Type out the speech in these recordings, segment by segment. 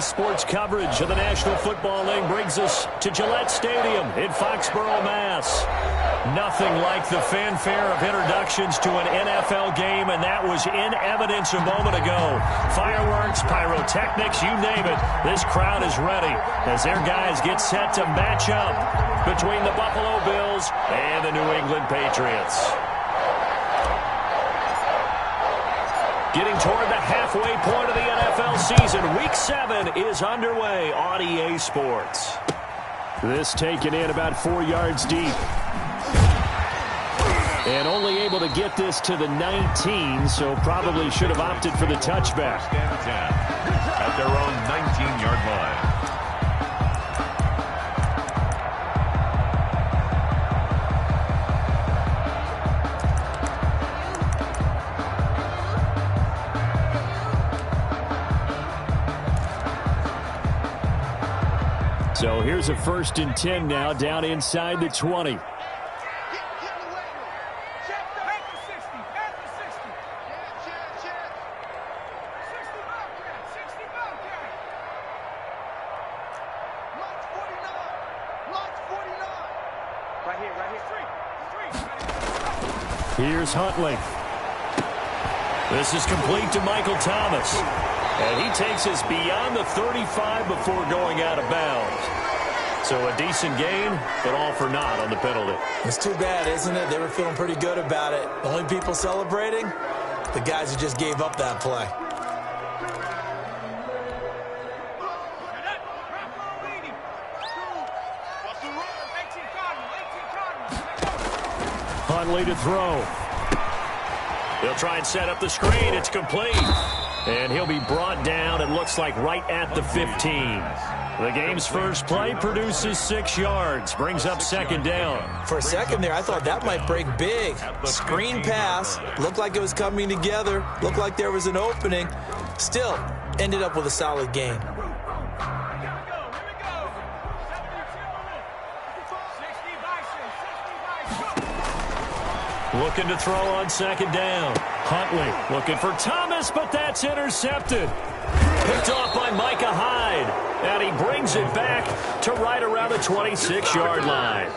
Sports coverage of the National Football League brings us to Gillette Stadium in Foxborough, Mass. Nothing like the fanfare of introductions to an NFL game, and that was in evidence a moment ago. Fireworks, pyrotechnics, you name it. This crowd is ready as their guys get set to match up between the Buffalo Bills and the New England Patriots. Getting toward the halfway point of the NFL season, Week 7 is underway on EA Sports. This taken in about 4 yards deep. And only able to get this to the 19, so probably should have opted for the touchback. At their own 19-yard line. So here's a 1st and 10 now, down inside the 20. Here's Huntley. This is complete to Michael Thomas. And he takes us beyond the 35 before going out of bounds. So a decent gain, but all for naught on the penalty. It's too bad, isn't it? They were feeling pretty good about it. The only people celebrating, the guys who just gave up that play. Huntley to throw. They'll try and set up the screen. It's complete. And he'll be brought down, it looks like, right at the 15. The game's first play produces 6 yards. Brings up 2nd down. For a second there, I thought that might break big. Screen pass. Looked like it was coming together. Looked like there was an opening. Still, ended up with a solid gain. Looking to throw on 2nd down. Huntley looking for Thomas, but that's intercepted. Picked off by Micah Hyde. And he brings it back to right around the 26-yard line.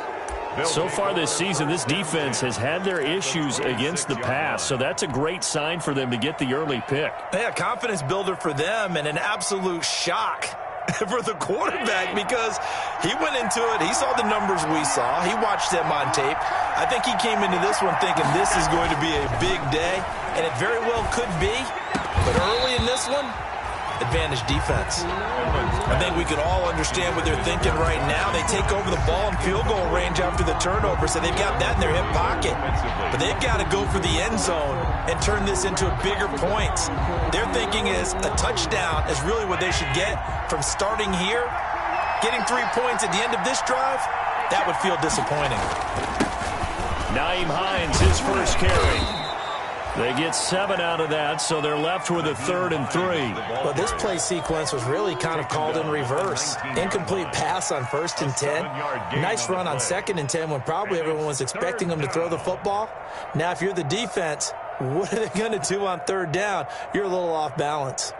So far this season, this defense has had their issues against the pass, so that's a great sign for them to get the early pick. Yeah, confidence builder for them and an absolute shock for the quarterback because he went into it. He saw the numbers we saw. He watched them on tape. I think he came into this one thinking this is going to be a big day, and it very well could be. But early in this one, advantage defense. I think we could all understand what they're thinking right now. They take over the ball in field goal range after the turnover, so they've got that in their hip pocket. But they've got to go for the end zone and turn this into bigger points. Their thinking is a touchdown is really what they should get from starting here. Getting 3 points at the end of this drive, that would feel disappointing. Nyheim Hines, his first carry. They get 7 out of that, so they're left with a 3rd and 3. Well, this play sequence was really kind of called in reverse. Incomplete pass on 1st and 10. Nice run on 2nd and 10 when probably everyone was expecting them to throw the football. Now, if you're the defense, what are they going to do on 3rd down? You're a little off balance.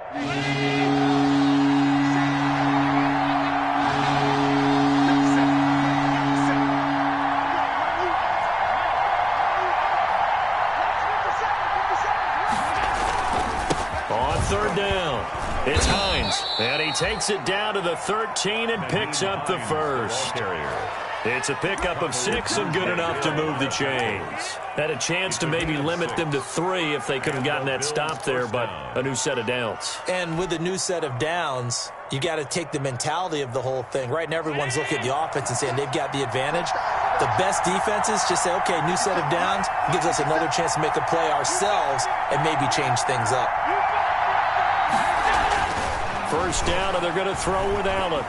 On 3rd down, it's Hines, and he takes it down to the 13 and picks up the 1st. It's a pickup of 6 and good enough to move the chains. Had a chance to maybe limit them to 3 if they could have gotten that stop there, but a new set of downs. And with a new set of downs, you got to take the mentality of the whole thing. Right now, everyone's looking at the offense and saying they've got the advantage. The best defenses just say, okay, new set of downs gives us another chance to make a play ourselves and maybe change things up. 1st down, and they're going to throw with Allen.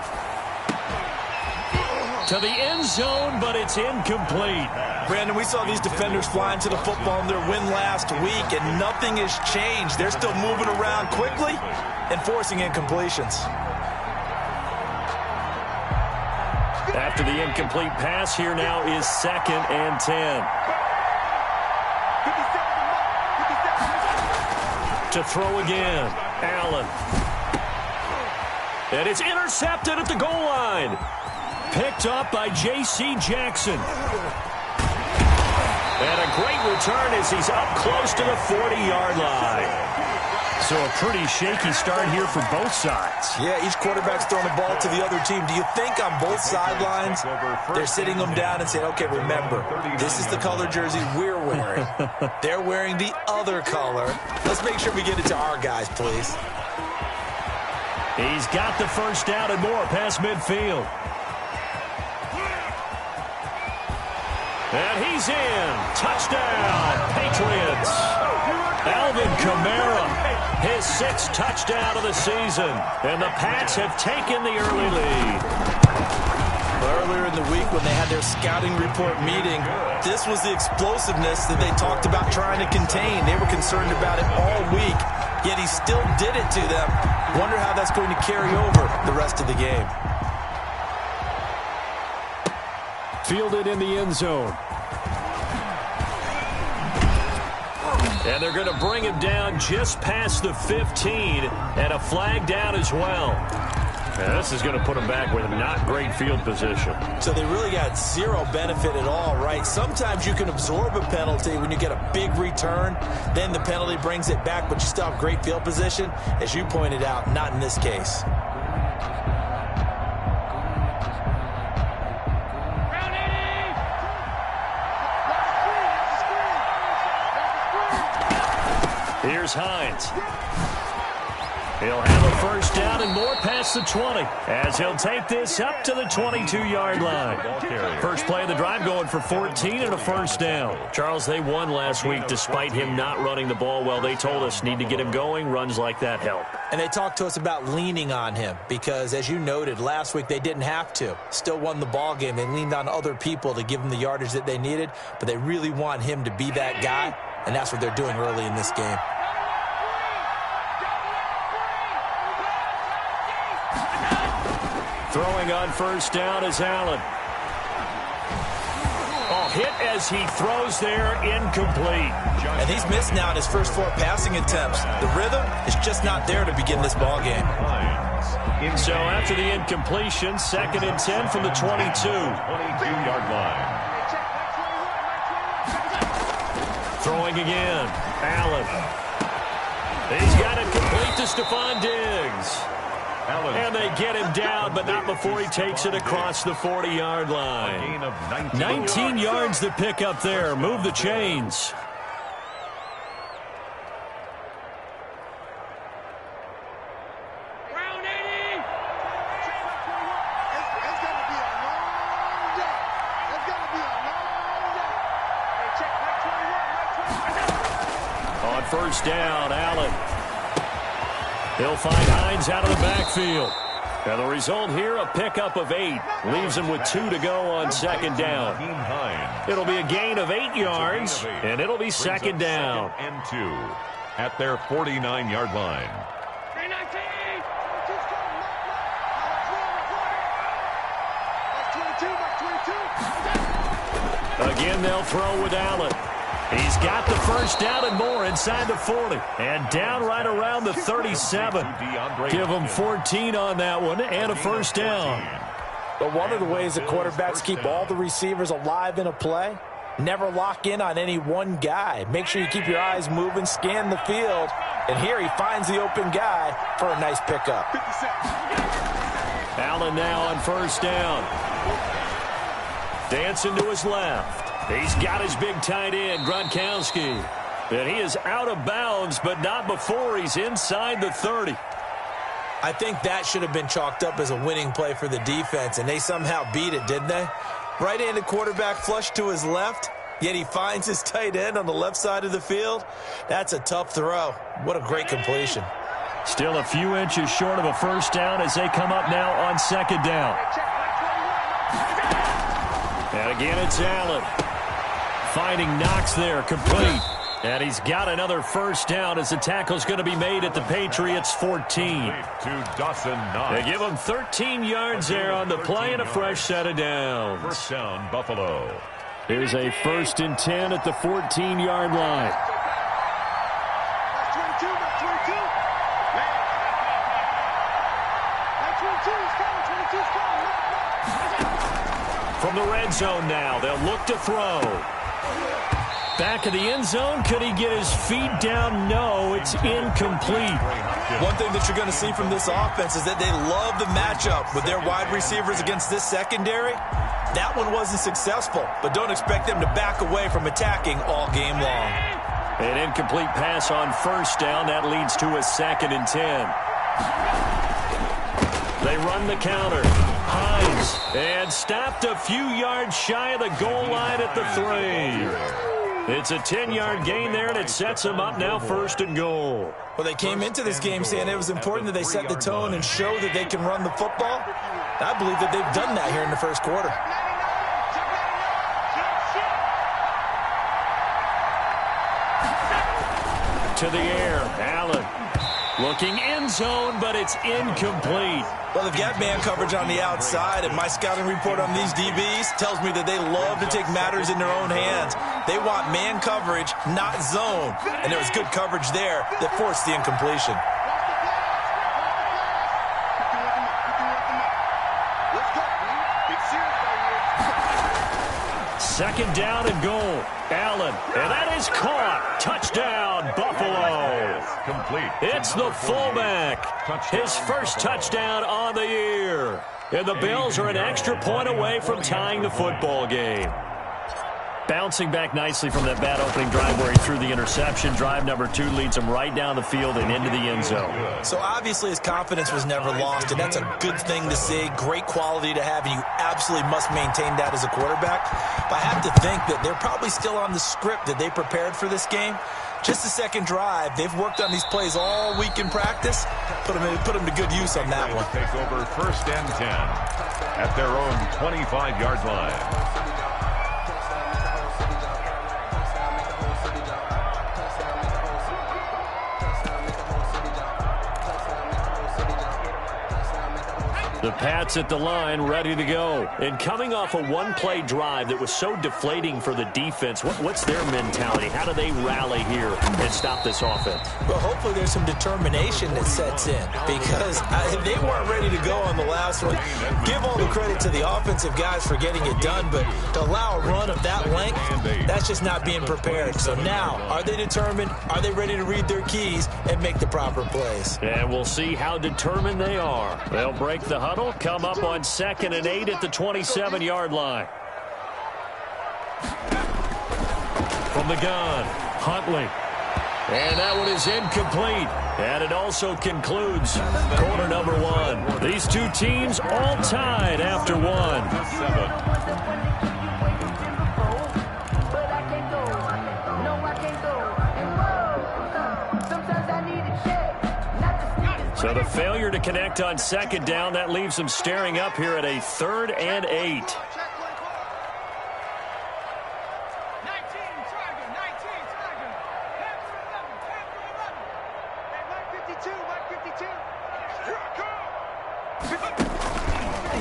To the end zone, but it's incomplete. Brandon, we saw these defenders flying to the football in their win last week, and nothing has changed. They're still moving around quickly and forcing incompletions. After the incomplete pass, here now is 2nd and 10. To throw again, Allen. And it's intercepted at the goal line. Picked up by J.C. Jackson. And a great return as he's up close to the 40-yard line. So a pretty shaky start here for both sides. Yeah, each quarterback's throwing the ball to the other team. Do you think on both sidelines they're sitting them down and saying, okay, remember, this is the color jersey we're wearing. They're wearing the other color. Let's make sure we get it to our guys, please. He's got the first down and more past midfield. And he's in. Touchdown, Patriots. Alvin Kamara, his 6th touchdown of the season. And the Pats have taken the early lead. Earlier in the week when they had their scouting report meeting, this was the explosiveness that they talked about trying to contain. They were concerned about it all week, yet he still did it to them. Wonder how that's going to carry over the rest of the game. Fielded in the end zone. And they're going to bring him down just past the 15, and a flag down as well. And this is going to put him back with not great field position. So they really got zero benefit at all, right? Sometimes you can absorb a penalty when you get a big return. Then the penalty brings it back, but you still have great field position. As you pointed out, not in this case. Here's Hines. He'll have a first down and more past the 20 as he'll take this up to the 22-yard line. First play of the drive going for 14 and a first down. Charles, they won last week despite him not running the ball well. They told us need to get him going. Runs like that help. And they talked to us about leaning on him because, as you noted, last week they didn't have to. Still won the ball game. They leaned on other people to give them the yardage that they needed, but they really want him to be that guy, and that's what they're doing early in this game. Throwing on first down is Allen. Oh, hit as he throws there, incomplete. And he's missed now in his first 4 passing attempts. The rhythm is just not there to begin this ball game. So after the incompletion, 2nd and 10 from the 22. 22-yard line. Throwing again, Allen. He's got it complete to Stephon Diggs. And they get him down, but not before he takes it across the 40-yard line. 19 yards to pick up there. Move the chains. On first down, Allen. He'll find Hines out of the backfield. And the result here, a pickup of 8. Leaves him with 2 to go on 2nd down. It'll be a gain of 8 yards, and it'll be 2nd down. And 2 at their 49-yard line. Again, they'll throw with Allen. He's got the first down and more inside the 40. And down right around the 37. Give him 14 on that one and a first down. But one of the ways that quarterbacks keep all the receivers alive in a play, never lock in on any one guy. Make sure you keep your eyes moving, scan the field. And here he finds the open guy for a nice pickup. Allen now on first down. Dancing to his left. He's got his big tight end, Gronkowski. And he is out of bounds, but not before he's inside the 30. I think that should have been chalked up as a winning play for the defense, and they somehow beat it, didn't they? Right-handed quarterback flush to his left, yet he finds his tight end on the left side of the field. That's a tough throw. What a great completion. Still a few inches short of a first down as they come up now on 2nd down. And again, it's Allen. Finding Knox there, complete. And he's got another first down as the tackle's going to be made at the Patriots' 14. To Dawson Knox. They give him 13 yards there on the play and a fresh set of downs. First down, Buffalo. Here's a 1st and 10 at the 14-yard line. From the red zone now, they'll look to throw. Back of the end zone, could he get his feet down? No, it's incomplete. One thing that you're going to see from this offense is that they love the matchup with their wide receivers against this secondary. That one wasn't successful, but don't expect them to back away from attacking all game long. An incomplete pass on first down. That leads to a 2nd and 10. They run the counter. Hines, and stopped a few yards shy of the goal line at the 3. It's a 10-yard gain there, and it sets them up now 1st and goal. Well, they came into this game saying it was important that they set the tone and show that they can run the football. I believe that they've done that here in the first quarter. To the air, Allen. Looking end zone, but it's incomplete. Well, they've got man coverage on the outside, and my scouting report on these DBs tells me that they love to take matters in their own hands. They want man coverage, not zone. And there was good coverage there that forced the incompletion. Second down and goal. Allen, and that is caught. Touchdown, Buffalo. Complete. It's the fullback. His first touchdown on the year. And the Bills are an extra point away from tying the football game. Bouncing back nicely from that bad opening drive where he threw the interception. Drive number 2 leads him right down the field and into the end zone. So obviously his confidence was never lost, and that's a good thing to see. Great quality to have, and you absolutely must maintain that as a quarterback. But I have to think that they're probably still on the script that they prepared for this game. Just the second drive. They've worked on these plays all week in practice. Put them to good use on that one. Take over 1st and 10 at their own 25-yard line. The Pats at the line, ready to go. And coming off a one-play drive that was so deflating for the defense, what's their mentality? How do they rally here and stop this offense? Well, hopefully there's some determination that sets in, because if they weren't ready to go on the last one, give all the credit to the offensive guys for getting it done, but to allow a run of that length, that's just not being prepared. So now, are they determined? Are they ready to read their keys and make the proper plays? And we'll see how determined they are. They'll break the huddle, come up on 2nd and 8 at the 27-yard line. From the gun, Huntley. And that one is incomplete. And it also concludes quarter number 1. These two teams all tied after 1. So the failure to connect on 2nd down, that leaves them staring up here at a 3rd and 8.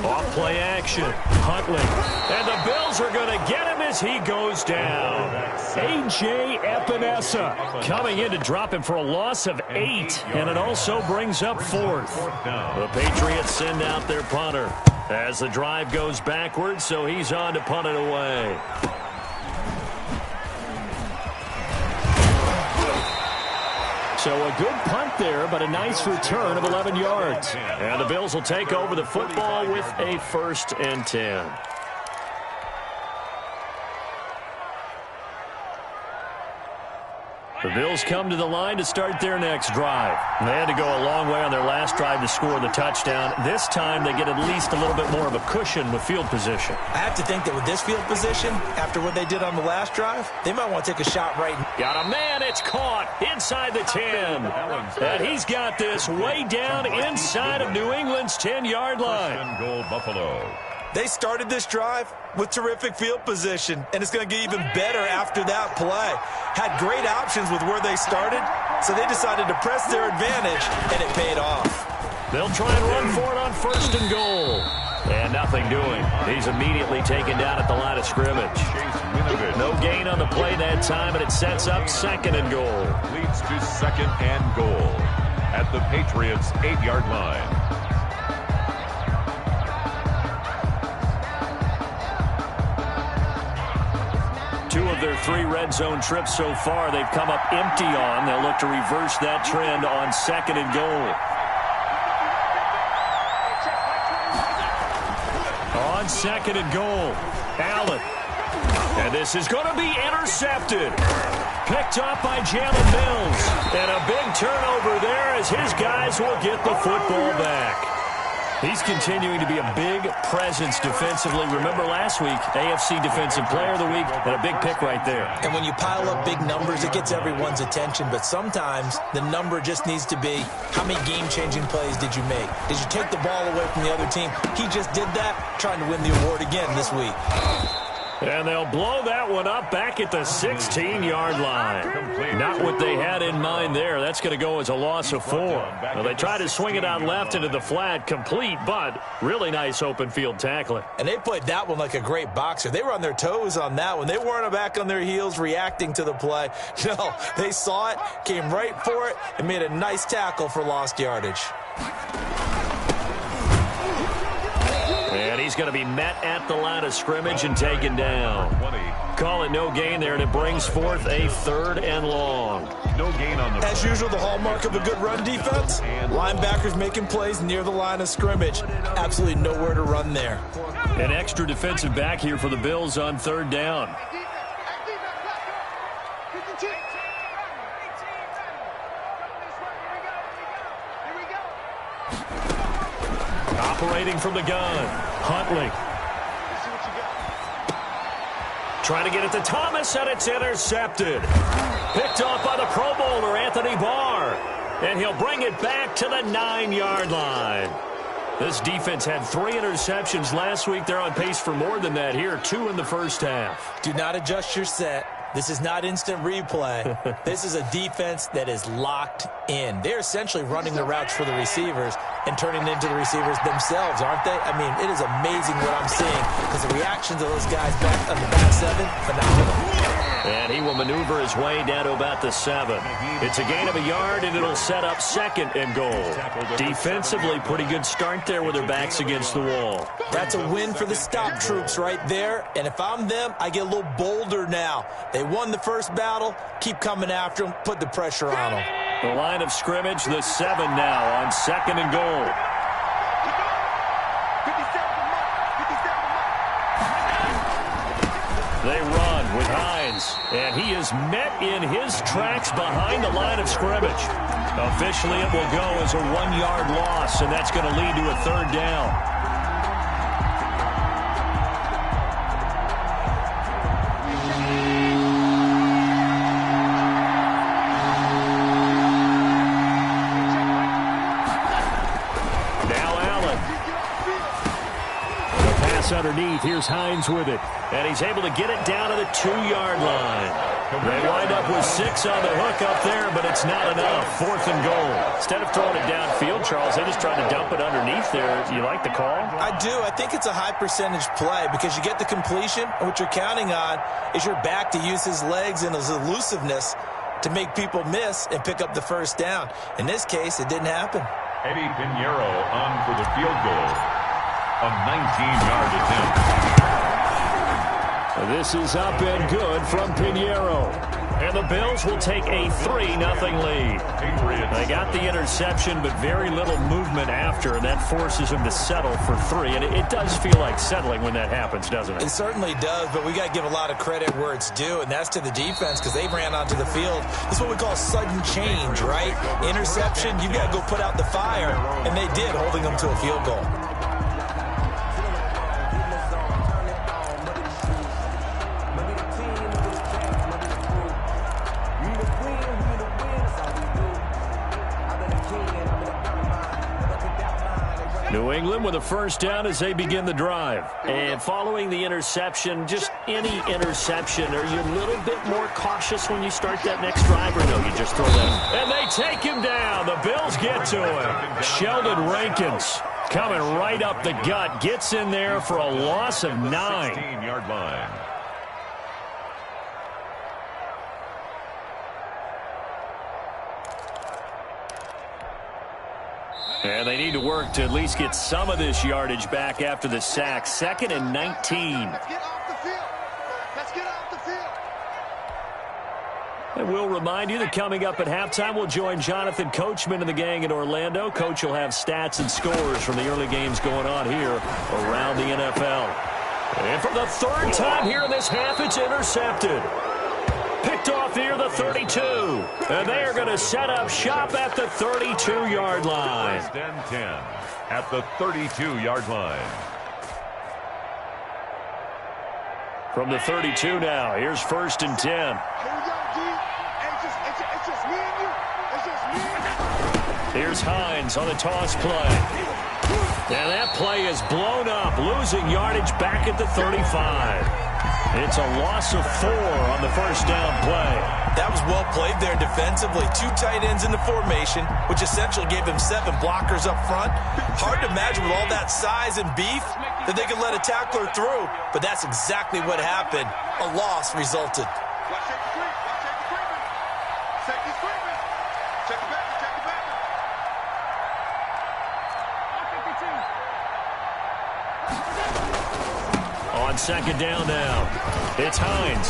Off play action, Huntley. And the Bills are going to get him as he goes down. A.J. Epinesa coming in to drop him for a loss of 8. And it also brings up 4th. The Patriots send out their punter as the drive goes backwards, so he's on to punt it away. So a good punt there, but a nice return of 11 yards. And the Bills will take over the football with a 1st and 10. The Bills come to the line to start their next drive. They had to go a long way on their last drive to score the touchdown. This time they get at least a little bit more of a cushion with field position. I have to think that with this field position, after what they did on the last drive, they might want to take a shot right now. Got a man, it's caught inside the 10. And he's got this way down inside of New England's 10-yard line. 1st and goal, Buffalo. They started this drive with terrific field position, and it's going to get even better after that play. Had great options with where they started, so they decided to press their advantage, and it paid off. They'll try and run for it on 1st and goal. And nothing doing. He's immediately taken down at the line of scrimmage. No gain on the play that time, and it sets up 2nd and goal. Leads to 2nd and goal at the Patriots' 8-yard line. 2 of their 3 red zone trips so far, they've come up empty on. They'll look to reverse that trend on 2nd and goal. On 2nd and goal, Allen. And this is going to be intercepted. Picked up by Jalen Mills. And a big turnover there as his guys will get the football back. He's continuing to be a big presence defensively. Remember last week, AFC Defensive Player of the Week, and a big pick right there. And when you pile up big numbers, it gets everyone's attention. But sometimes the number just needs to be, how many game-changing plays did you make? Did you take the ball away from the other team? He just did that, trying to win the award again this week. And they'll blow that one up back at the 16-yard line. Not what they had in mind there. That's going to go as a loss of 4. Well, they tried to swing it out left into the flat, complete, but really nice open field tackling. And they played that one like a great boxer. They were on their toes on that one. They weren't back on their heels reacting to the play. No, they saw it, came right for it, and made a nice tackle for lost yardage. And he's going to be met at the line of scrimmage and taken down. Call it no gain there, and it brings forth a 3rd and long. No gain on the As usual, the hallmark of a good run defense, linebackers making plays near the line of scrimmage. Absolutely nowhere to run there. An extra defensive back here for the Bills on 3rd down. Operating from the gun, Huntley. Trying to get it to Thomas, and it's intercepted. Picked off by the Pro Bowler, Anthony Barr. And he'll bring it back to the 9-yard line. This defense had 3 interceptions last week. They're on pace for more than that here, 2 in the first half. Do not adjust your set. This is not instant replay. This is a defense that is locked in. They're essentially running the routes for the receivers and turning into the receivers themselves, aren't they? I mean, it is amazing what I'm seeing because the reactions of those guys back on the back 7, phenomenal. And he will maneuver his way down to about the 7. It's a gain of a yard, and it'll set up 2nd and goal. Defensively, pretty good start there with their backs against the wall. That's a win for the stop troops right there. And if I'm them, I get a little bolder now. They won the first battle. Keep coming after them. Put the pressure on them. The line of scrimmage, the 7 now on 2nd and goal. They run with Hines, and he is met in his tracks behind the line of scrimmage. Officially, it will go as a 1-yard loss, and that's going to lead to a 3rd down. Underneath, here's Hines with it, and he's able to get it down to the 2-yard line. They wind up with 6 on the hook up there, but it's not enough. 4th and goal. Instead of throwing it downfield, Charles, they just tried to dump it underneath there. You like the call? I do. I think it's a high percentage play because you get the completion, and what you're counting on is your back to use his legs and his elusiveness to make people miss and pick up the 1st down. In this case, it didn't happen. Eddie Pinheiro on for the field goal. A 19-yard attempt. This is up and good from Pinheiro. And the Bills will take a 3-0 lead. They got the interception, but very little movement after, and that forces them to settle for 3. And it does feel like settling when that happens, doesn't it? It certainly does, but we got to give a lot of credit where it's due, and that's to the defense because they ran onto the field. This is what we call sudden change, right? Interception, you got to go put out the fire, and they did, holding them to a field goal. New England with a 1st down as they begin the drive. And following the interception, just any interception, are you a little bit more cautious when you start that next drive, or no, you just throw that? And they take him down. The Bills get to him. Sheldon Rankins coming right up the gut, gets in there for a loss of 9. 16-yard line. And they need to work to at least get some of this yardage back after the sack. 2nd and 19. Let's get off the field. Let's get off the field. And we'll remind you that coming up at halftime, we'll join Jonathan Coachman and the gang in Orlando. Coach will have stats and scores from the early games going on here around the NFL. And for the third time here in this half, it's intercepted. Picked off near the 32. And they are going to set up shop at the 32-yard line. First and 10 at the 32-yard line. From the 32 now, here's first and 10. Here's Hines on the toss play. And that play is blown up, losing yardage back at the 35. It's a loss of 4 on the first down play. That was well played there defensively. 2 tight ends in the formation, which essentially gave them 7 blockers up front. Hard to imagine with all that size and beef that they could let a tackler through, but that's exactly what happened. A loss resulted. On second down now, it's Hines.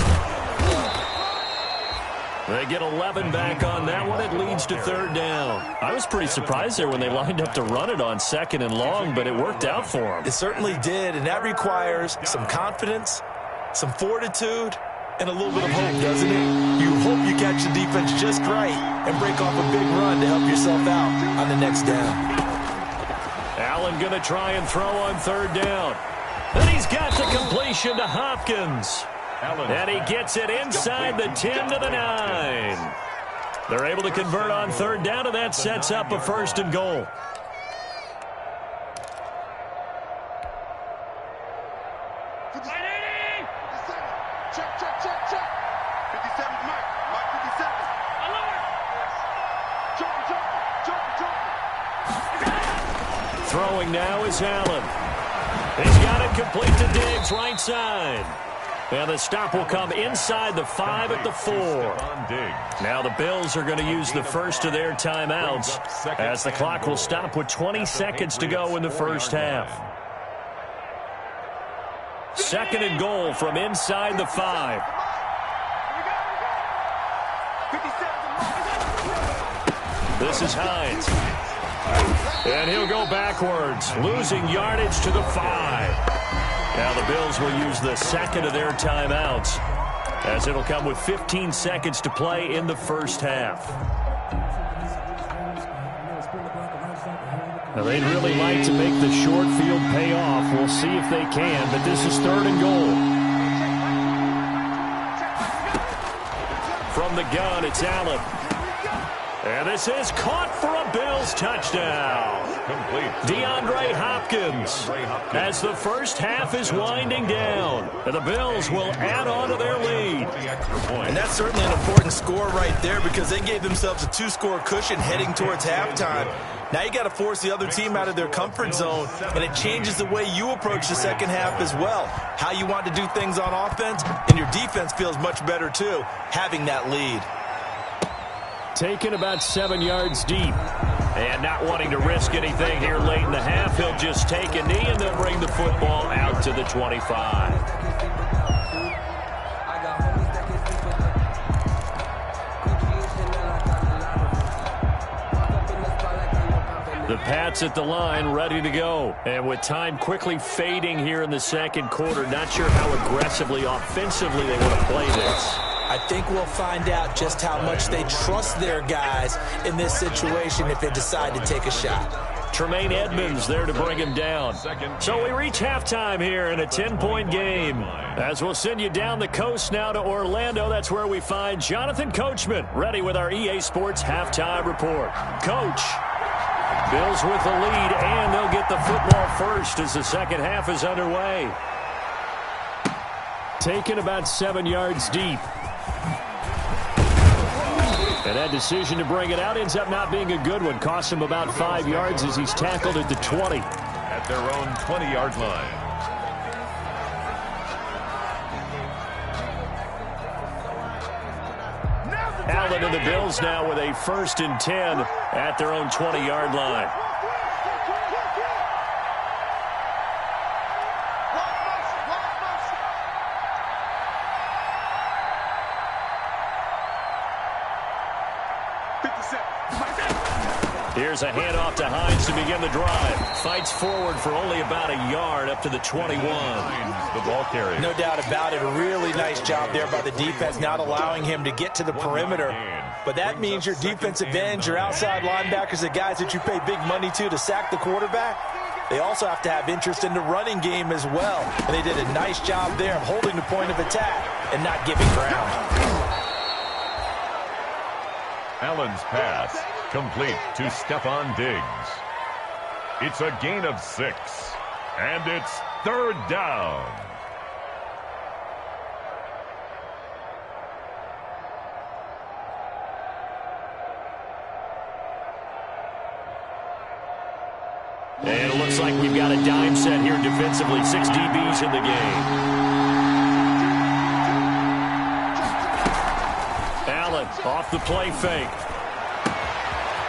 They get 11 back on that one. It leads to third down. I was pretty surprised there when they lined up to run it on second and long, but it worked out for them. It certainly did, and that requires some confidence, some fortitude, and a little bit of hope, doesn't it? You hope you catch the defense just right and break off a big run to help yourself out on the next down. Allen going to try and throw on third down. And he's got the completion to Hopkins. And he gets it inside the 10 to the 9. They're able to convert on third down, and that sets up a first and goal. Throwing now is Allen. He's got it complete to Diggs, right side. And the stop will come inside the 5 at the 4. Now the Bills are going to use the first of their timeouts as the clock will stop with 20 seconds to go in the first half. Second and goal from inside the 5. This is Hines. And he'll go backwards, losing yardage to the 5. Now the Bills will use the second of their timeouts as it'll come with 15 seconds to play in the first half. Now they'd really like to make the short field pay off. We'll see if they can, but this is third and goal. From the gun, it's Allen. And this is caught for a Bills touchdown. Complete. DeAndre Hopkins as the first half is winding down. And the Bills will add on to their lead. And that's certainly an important score right there because they gave themselves a 2-score cushion heading towards halftime. Now you got to force the other team out of their comfort zone, and it changes the way you approach the second half as well. How you want to do things on offense, and your defense feels much better too, having that lead. Taken about 7 yards deep. And not wanting to risk anything here late in the half, he'll just take a knee and they'll bring the football out to the 25. The Pats at the line, ready to go. And with time quickly fading here in the second quarter, not sure how aggressively, offensively they want to play this. I think we'll find out just how much they trust their guys in this situation if they decide to take a shot. Tremaine Edmonds there to bring him down. So we reach halftime here in a 10-point game. As we'll send you down the coast now to Orlando, that's where we find Jonathan Coachman ready with our EA Sports halftime report. Coach, Bills with the lead, and they'll get the football first as the second half is underway. Taken about 7 yards deep. And that decision to bring it out ends up not being a good one. Costs him about 5 yards as he's tackled at the 20. At their own 20-yard line. Allen and the Bills now with a first and 10 at their own 20-yard line. Here's a handoff to Hines to begin the drive. Fights forward for only about a yard up to the 21. The ball carrier. No doubt about it. A really nice job there by the defense, not allowing him to get to the perimeter. But that means your defensive ends, your outside linebackers, the guys that you pay big money to sack the quarterback, they also have to have interest in the running game as well. And they did a nice job there of holding the point of attack and not giving ground. Allen's pass complete to Stephon Diggs. It's a gain of 6, and it's 3rd down. And it looks like we've got a dime set here defensively. 6 DBs in the game. Allen off the play fake.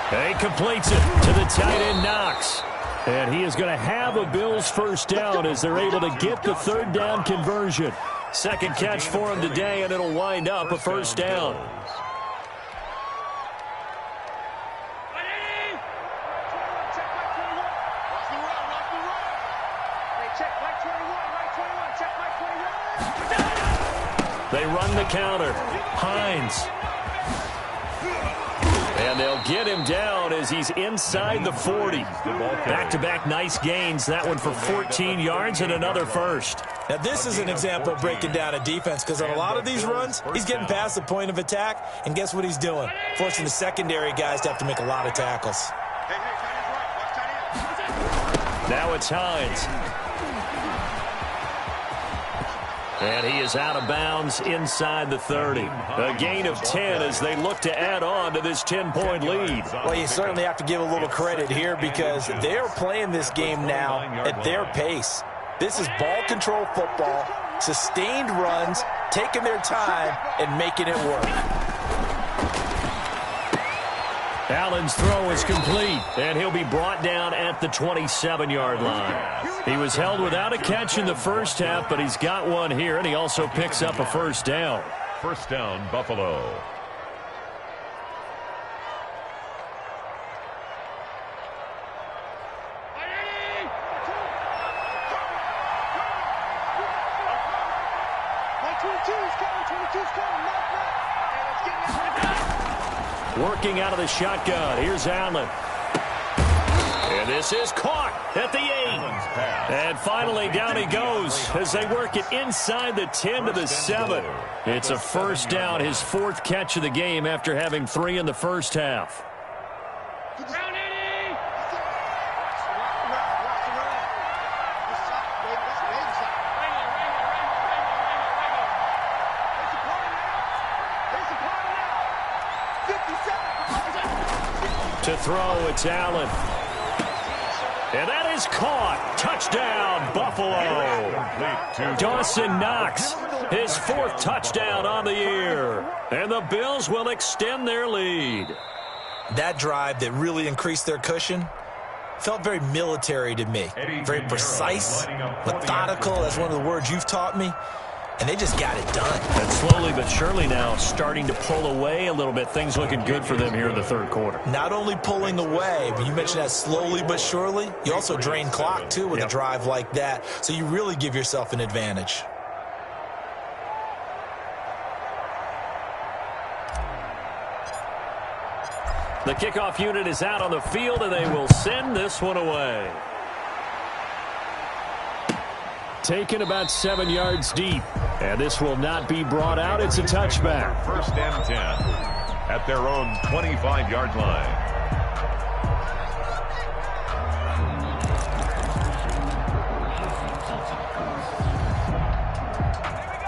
And he completes it to the tight end, Knox. And he is going to have a Bills first down as they're able to get the 3rd down conversion. Second catch for him today, and it'll wind up a first down. They run the counter. Hines. And they'll get him down as he's inside the 40. Back-to-back nice gains. That one for 14 yards and another first. Now, this is an example of breaking down a defense because on a lot of these runs, he's getting past the point of attack, and guess what he's doing? Forcing the secondary guys to have to make a lot of tackles. Now it's Hines. And he is out of bounds inside the 30. A gain of 10 as they look to add on to this 10-point lead. Well, you certainly have to give a little credit here because they're playing this game now at their pace. This is ball control football, sustained runs, taking their time, and making it work. Allen's throw is complete, and he'll be brought down at the 27-yard line. He was held without a catch in the first half, but he's got one here, and he also picks up a first down. First down, Buffalo. Working out of the shotgun. Here's Allen. And this is caught at the 8. And finally down he goes as they work it inside the 10 to the 7. It's a first down, his 4th catch of the game after having 3 in the first half. To throw, it's Allen. And that is caught. Touchdown, Buffalo. Dawson Knox, his 4th touchdown on the year. And the Bills will extend their lead. That drive that really increased their cushion felt very military to me. Very precise, methodical. That's one of the words you've taught me. And they just got it done. And slowly but surely now starting to pull away a little bit. Things looking good for them here in the 3rd quarter. Not only pulling away, but you mentioned that slowly but surely. You also drain clock, too, with a drive like that. So you really give yourself an advantage. The kickoff unit is out on the field, and they will send this one away. Taken about 7 yards deep. And this will not be brought out. It's a touchback. First and 10 at their own 25-yard line.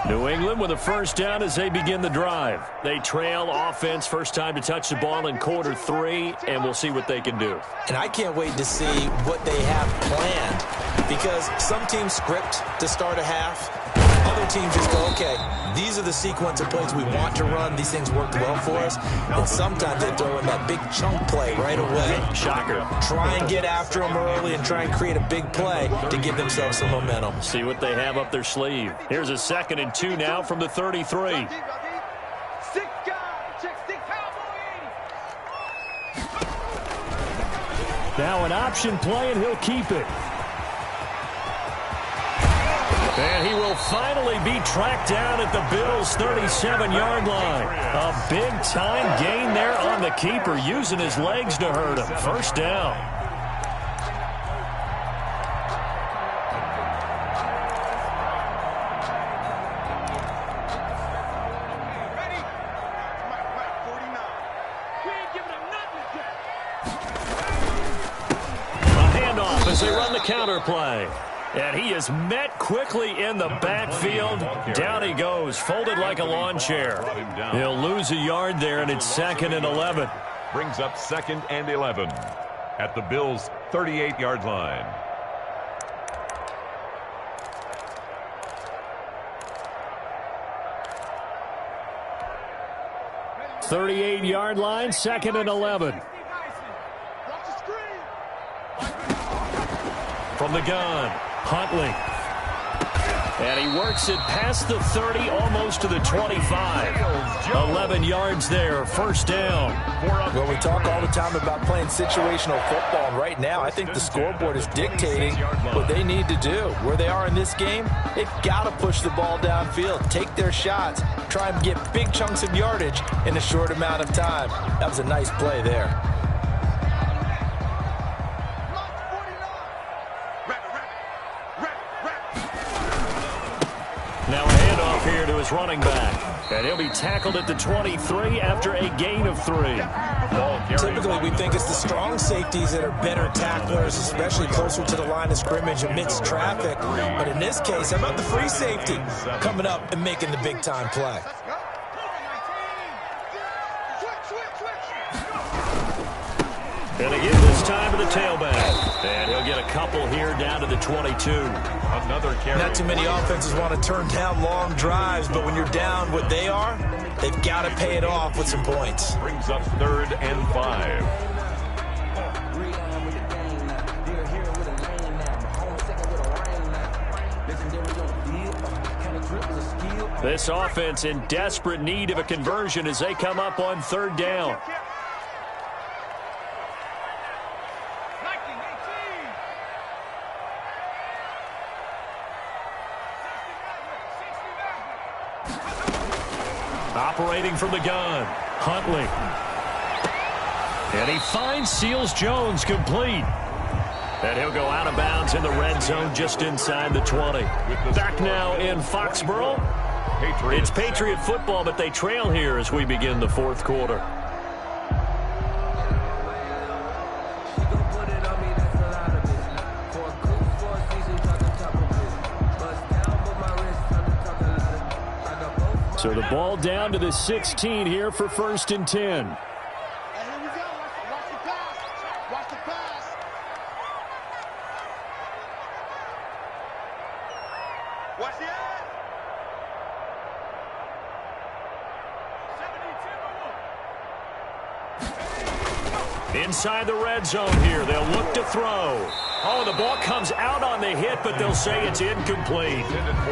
New England with a first down as they begin the drive. They trail offense, first time to touch the ball in quarter 3, and we'll see what they can do. And I can't wait to see what they have planned because some teams script to start a half. Other teams just go, okay, these are the sequence of plays we want to run. These things worked well for us. And sometimes they throw in that big chunk play right away. Shocker. Try and get after them early and try and create a big play to give themselves some momentum. See what they have up their sleeve. Here's a 2nd and 2 now from the 33. Now an option play, and he'll keep it. And he will finally be tracked down at the Bills' 37-yard line. A big-time gain there on the keeper, using his legs to hurt him. First down. A handoff as they run the counter play. And he is met quickly in the backfield. Down he goes, folded like a lawn chair. He'll lose a yard there, and it's 2nd and 11. Brings up 2nd and 11 at the Bills' 38-yard line. .38-yard line, 2nd and 11. From the gun, Huntley. And he works it past the 30, almost to the 25. 11 yards there, first down. Well, we talk all the time about playing situational football, and right now I think the scoreboard is dictating what they need to do. Where they are in this game, they've got to push the ball downfield, take their shots, try and get big chunks of yardage in a short amount of time. That was a nice play there. Now a handoff here to his running back. And he'll be tackled at the 23 after a gain of 3. Typically, we think it's the strong safeties that are better tacklers, especially closer to the line of scrimmage amidst traffic. But in this case, how about the free safety coming up and making the big-time play? And again this time to the tailback. And he'll get a couple here down to the 22. Another carry. Not too many offenses want to turn down long drives, but when you're down what they are, they've got to pay it off with some points. Brings up 3rd and 5. This offense in desperate need of a conversion as they come up on 3rd down. Operating from the gun, Huntley. And he finds Seals Jones complete. And he'll go out of bounds in the red zone just inside the 20. Back now in Foxborough. It's Patriot football, but they trail here as we begin the 4th quarter. So the ball down to the 16 here for 1st and 10. And here we go. Watch the pass. Watch the pass. Watch the edge. 72. Inside the red zone here. They'll look to throw. Oh, the ball comes out on the hit, but they'll say it's incomplete.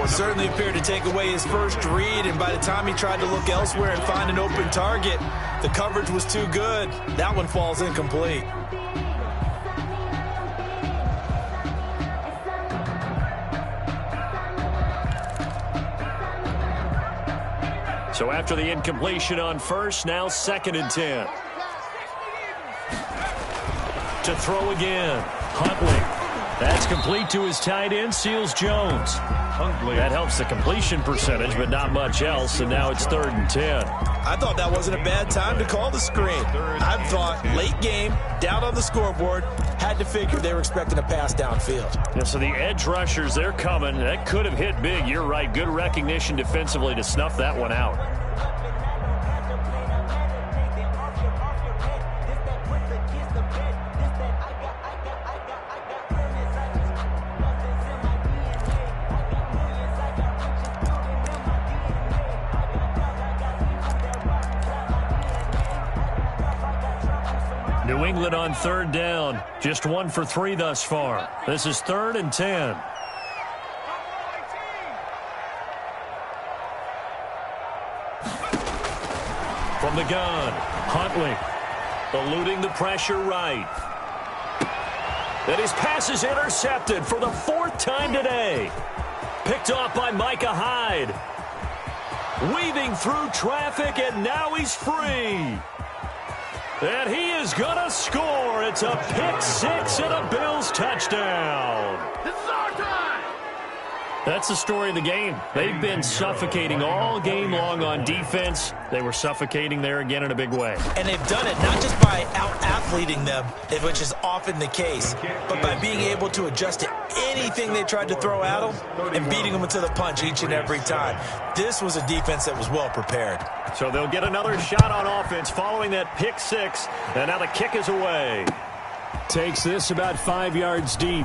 Certainly appeared to take away his first read, and by the time he tried to look elsewhere and find an open target, the coverage was too good. That one falls incomplete. So after the incompletion on first, now 2nd and 10. To throw again. Huntley. That's complete to his tight end, Seals Jones. Huntley. That helps the completion percentage, but not much else, and now it's 3rd and 10. I thought that wasn't a bad time to call the screen. I thought late game, down on the scoreboard, had to figure they were expecting a pass downfield. Yeah, so the edge rushers, they're coming. That could have hit big. You're right. Good recognition defensively to snuff that one out. New England on 3rd down. Just 1 for 3 thus far. This is 3rd and 10. From the gun, Huntley. Eluding the pressure right. And his pass is intercepted for the 4th time today. Picked off by Micah Hyde. Weaving through traffic, and now he's free. And he is going to score. It's a pick six and a Bills touchdown. This is our time. That's the story of the game. They've been suffocating all game long on defense. They were suffocating there again in a big way. And they've done it not just by out-athleting them, which is often the case, but by being able to adjust to anything they tried to throw at them and beating them into the punch each and every time. This was a defense that was well prepared. So they'll get another shot on offense following that pick six. And now the kick is away. Takes this about 5 yards deep.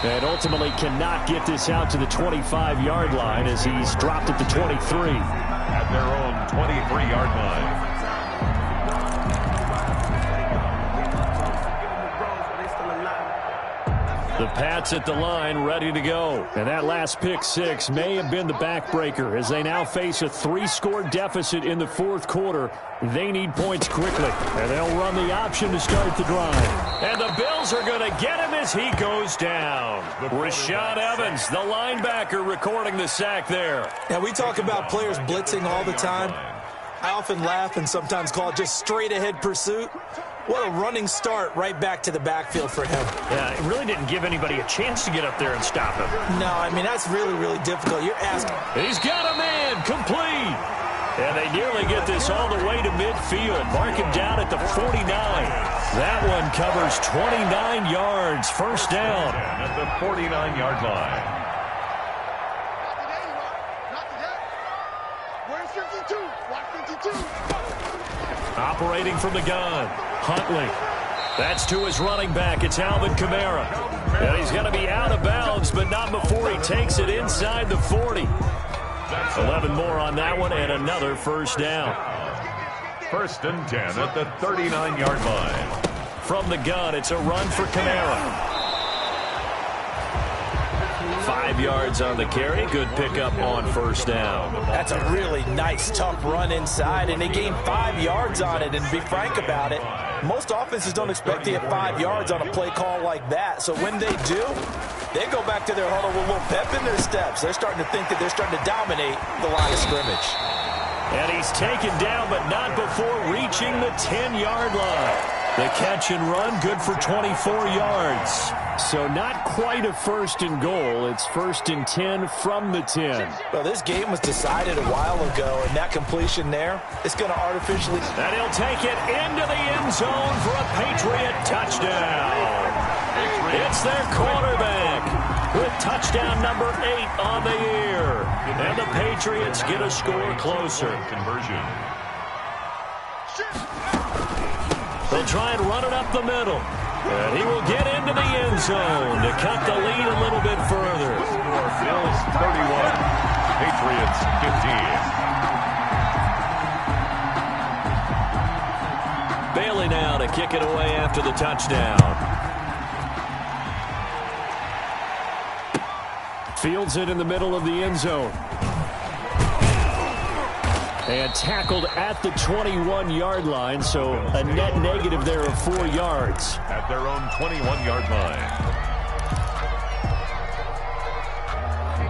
And ultimately cannot get this out to the 25-yard line as he's dropped at the 23. At their own 23-yard line. The Pats at the line ready to go. And that last pick six may have been the backbreaker as they now face a 3-score deficit in the 4th quarter. They need points quickly. And they'll run the option to start the drive. And the Bills are going to get him as he goes down. Rashad Evans, the linebacker, recording the sack there. Now, we talk about players blitzing all the time. I often laugh and sometimes call it just straight-ahead pursuit. What a running start right back to the backfield for him. Yeah, it really didn't give anybody a chance to get up there and stop him. No, I mean, that's really, really difficult. You're asking. He's got a man, complete. And they nearly get this all the way to midfield. Mark him down at the 49. That one covers 29 yards. First down. At the 49-yard line. Not today. Where's 52? Watch 52. Operating from the gun. Huntley. That's to his running back. It's Alvin Kamara. And he's going to be out of bounds, but not before he takes it inside the 40. 11 more on that one, and another first down. 1st and 10 at the 39-yard line. From the gun, it's a run for Kamara. 5 yards on the carry. Good pickup on first down. That's a really nice, tough run inside, and they gained 5 yards on it. And to be frank about it, most offenses don't expect to get 5 yards on a play call like that. So when they do, they go back to their huddle with a little pep in their steps. They're starting to think that they're starting to dominate the line of scrimmage. And he's taken down, but not before reaching the 10-yard line. The catch and run, good for 24 yards. So not quite a 1st and goal. It's 1st and 10 from the 10. Well, this game was decided a while ago, and that completion there, it's going to artificially. And he'll take it into the end zone for a Patriot touchdown. It's their quarterback with touchdown number 8 on the year. And the Patriots get a score closer. Conversion. They'll try and run it up the middle. And he will get into the end zone to cut the lead a little bit further. Bills 31, Patriots 15. Bailey now to kick it away after the touchdown. Fields it in the middle of the end zone. And tackled at the 21-yard line, so a net negative there of 4 yards. At their own 21-yard line.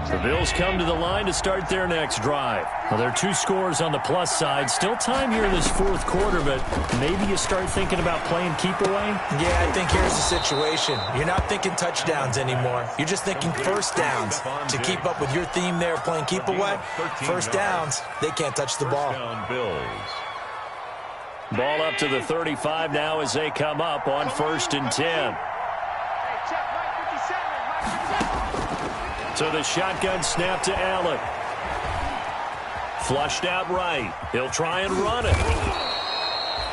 The Bills come to the line to start their next drive. Well, there are 2 scores on the plus side. Still time here in this 4th quarter, but maybe you start thinking about playing keep away? Yeah, I think here's the situation. You're not thinking touchdowns anymore. You're just thinking first downs. To keep up with your theme there, playing keep away, first downs, they can't touch the ball. Bills. Ball up to the 35 now as they come up on 1st and 10. So the shotgun snap to Allen. Flushed out right. He'll try and run it.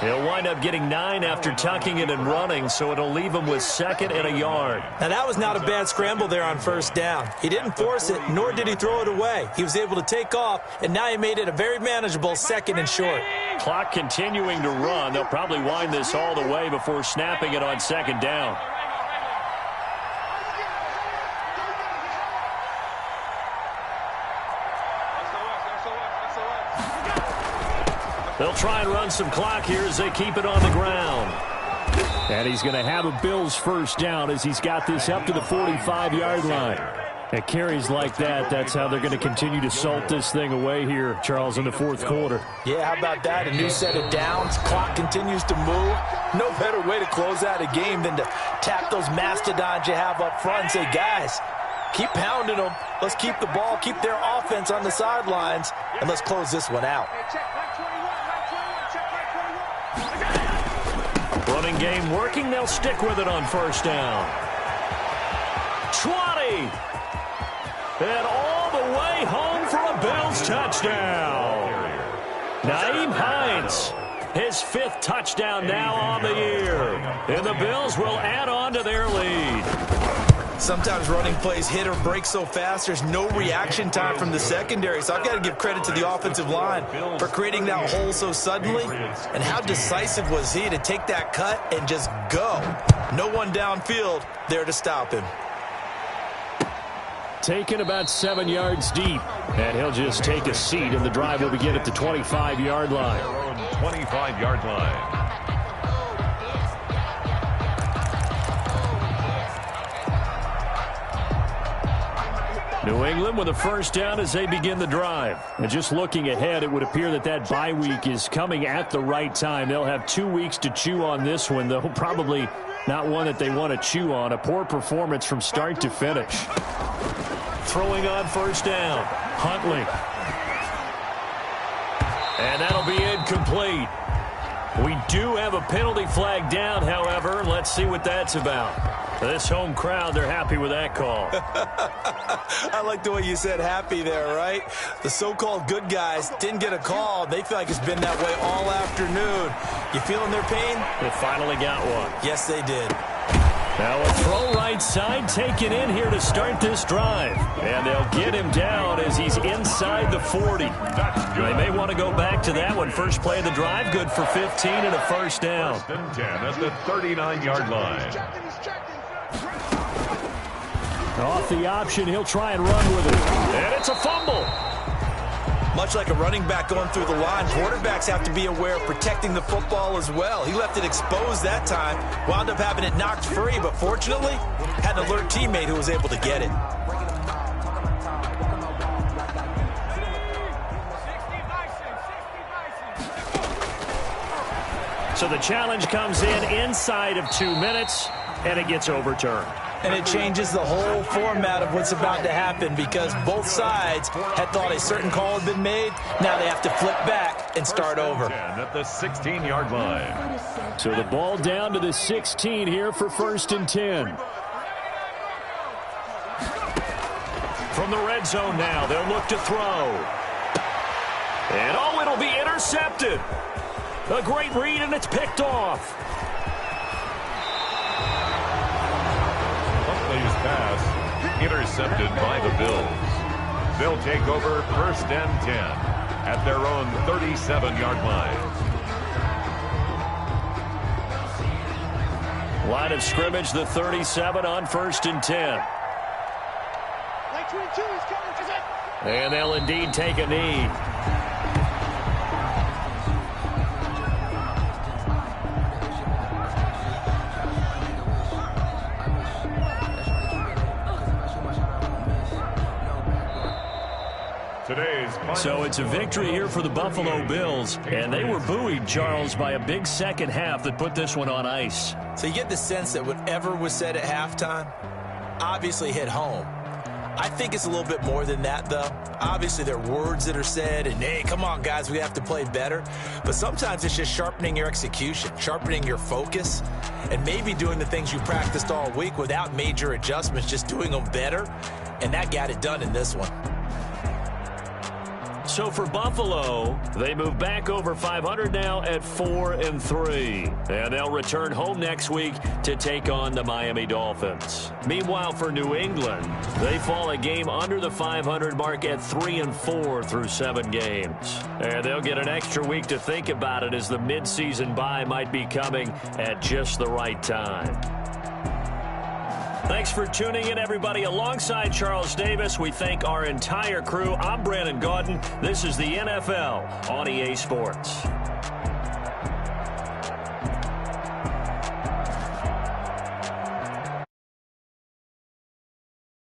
He'll wind up getting 9 after tucking it and running, so it'll leave him with 2nd and a yard. Now, that was not a bad scramble there on first down. He didn't force it, nor did he throw it away. He was able to take off, and now he made it a very manageable 2nd and short. Clock continuing to run. They'll probably wind this all the way before snapping it on 2nd down. They'll try and run some clock here as they keep it on the ground. And he's going to have a Bills first down as he's got this up to the 45-yard line. At carries like that, that's how they're going to continue to salt this thing away here, Charles, in the fourth quarter. Yeah, how about that? A new set of downs. Clock continues to move. No better way to close out a game than to tap those mastodons you have up front and say, guys, keep pounding them. Let's keep the ball, keep their offense on the sidelines, and let's close this one out. Running game working. They'll stick with it on first down. 20. And all the way home for a Bills touchdown. Nyheim Hines, his 5th touchdown now on the year. And the Bills will add on to their lead. Sometimes running plays hit or break so fast, there's no reaction time from the secondary. So I've got to give credit to the offensive line for creating that hole so suddenly. And how decisive was he to take that cut and just go? No one downfield there to stop him. Taken about 7 yards deep. And he'll just take a seat, and the drive will begin at the 25-yard line. 25-yard line. New England with a first down as they begin the drive. And just looking ahead, it would appear that that bye week is coming at the right time. They'll have 2 weeks to chew on this one, though probably not one that they want to chew on. A poor performance from start to finish. Throwing on first down, Huntley. And that'll be incomplete. We do have a penalty flag down, however. Let's see what that's about. This home crowd, they're happy with that call. I like the way you said happy there, right? The so-called good guys didn't get a call. They feel like it's been that way all afternoon. You feeling their pain? They finally got one. Yes, they did. Now a throw right side taken in here to start this drive. And they'll get him down as he's inside the 40. They may want to go back to that one. First play of the drive, good for 15 and a first down. First and 10 at the 39-yard line. Off the option, he'll try and run with it. And it's a fumble. Much like a running back going through the line, quarterbacks have to be aware of protecting the football as well. He left it exposed that time, wound up having it knocked free, but fortunately, had an alert teammate who was able to get it. So the challenge comes in inside of 2 minutes, and it gets overturned. And it changes the whole format of what's about to happen because both sides had thought a certain call had been made. Now they have to flip back and start over. At the 16-yard line. So the ball down to the 16 here for first and 10. From the red zone now, they'll look to throw. And oh, it'll be intercepted. A great read, and it's picked off. Pass intercepted by the Bills. They'll take over first and 10 at their own 37-yard line. Line of scrimmage, the 37 on first and 10. And they'll indeed take a knee. So it's a victory here for the Buffalo Bills, and they were buoyed, Charles, by a big second half that put this one on ice. So you get the sense that whatever was said at halftime obviously hit home. I think it's a little bit more than that, though. Obviously, there are words that are said, and, hey, come on, guys, we have to play better. But sometimes it's just sharpening your execution, sharpening your focus, and maybe doing the things you practiced all week without major adjustments, just doing them better, and that got it done in this one. So for Buffalo, they move back over 500 now at 4-3. And they'll return home next week to take on the Miami Dolphins. Meanwhile, for New England, they fall a game under the 500 mark at 3-4 through 7 games. And they'll get an extra week to think about it as the midseason bye might be coming at just the right time. Thanks for tuning in, everybody. Alongside Charles Davis, we thank our entire crew. I'm Brandon Gaudin. This is the NFL on EA Sports.